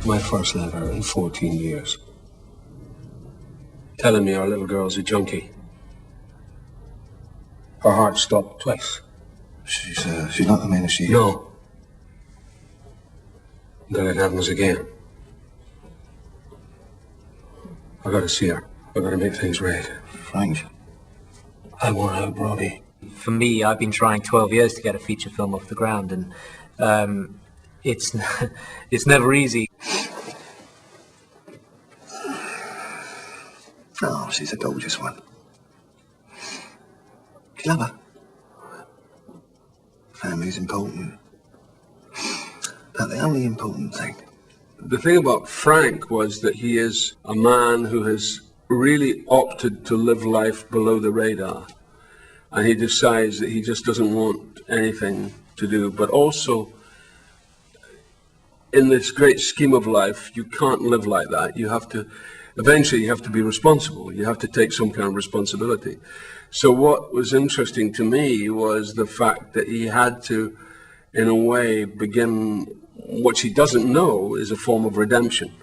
My first letter in 14 years. Telling me our little girl's a junkie. Her heart stopped twice. She's not the man, is she? No. Then it happens again. I gotta see her. I gotta make things right. Frank. I want out, Brody. For me, I've been trying 12 years to get a feature film off the ground, and it's never easy. Oh, she's a gorgeous one. Do you love her? Family's important. But the only important thing. The thing about Frank was that he is a man who has really opted to live life below the radar. And he decides that he just doesn't want anything to do. But also, in this great scheme of life, you can't live like that. You have to, eventually you have to be responsible. You have to take some kind of responsibility. So what was interesting to me was the fact that he had to, in a way, begin what he doesn't know is a form of redemption.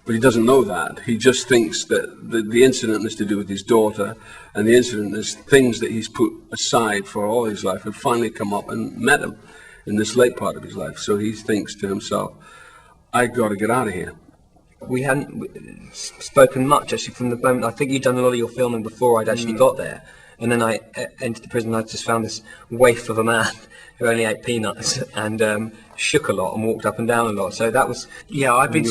But he doesn't know that. He just thinks that the incident is to do with his daughter, and the incident is things that he's put aside for all his life have finally come up and met him in this late part of his life. So he thinks to himself, I got to get out of here. We hadn't spoken much, actually, from the moment. I think you'd done a lot of your filming before I'd actually got there. And then I entered the prison, I just found this waif of a man who only ate peanuts and shook a lot and walked up and down a lot. So that was, yeah, I've been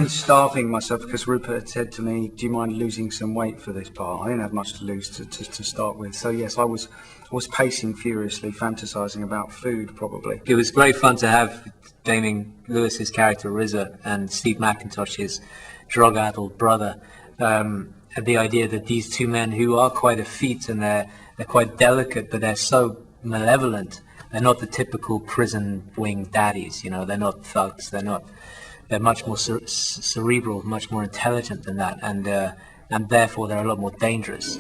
starving myself because Rupert had said to me, do you mind losing some weight for this part? I didn't have much to lose to start with. So yes, I was pacing furiously, fantasizing about food probably. It was great fun to have Damien Lewis's character Rizza and Steve McIntosh's drug-addled brother. The idea that these two men who are quite effete and they're quite delicate, but they're so malevolent. They're not the typical prison wing daddies, you know. They're not thugs. They're much more cerebral, much more intelligent than that, and therefore they're a lot more dangerous.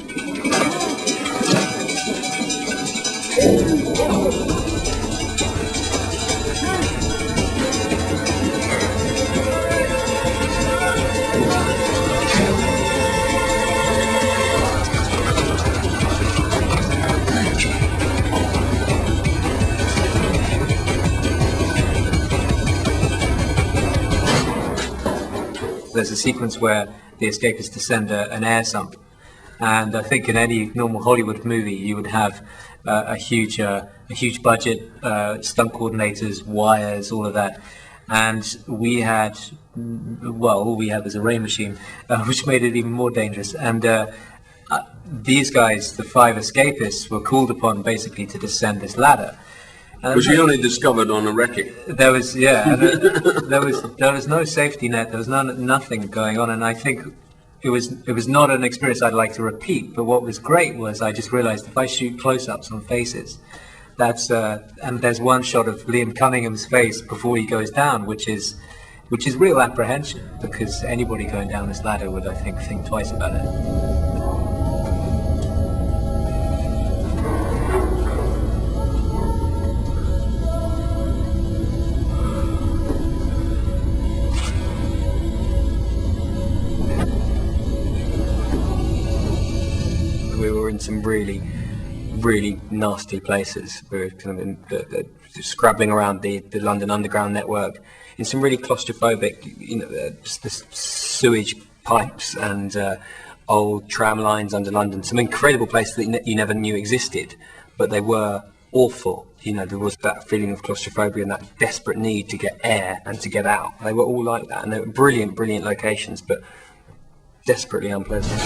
There's a sequence where the escapists descend an air sump, and I think in any normal Hollywood movie you would have a huge budget, stunt coordinators, wires, all of that, and we had, well, all we had was a rain machine, which made it even more dangerous. And these guys, the 5 escapists, were called upon basically to descend this ladder. Which he only discovered on a wrecking. There was, yeah, there was no safety net. There was nothing going on, and I think it was not an experience I'd like to repeat. But what was great was I just realised if I shoot close-ups on faces, that's and there's one shot of Liam Cunningham's face before he goes down, which is real apprehension, because anybody going down this ladder would, I think twice about it. We were in some really nasty places. We were kind of in scrabbling around the London Underground network in some really claustrophobic, just the sewage pipes and old tram lines under London. Some incredible places that you never knew existed, but they were awful. There was that feeling of claustrophobia and that desperate need to get air and to get out. They were all like that, and they were brilliant locations, but desperately unpleasant.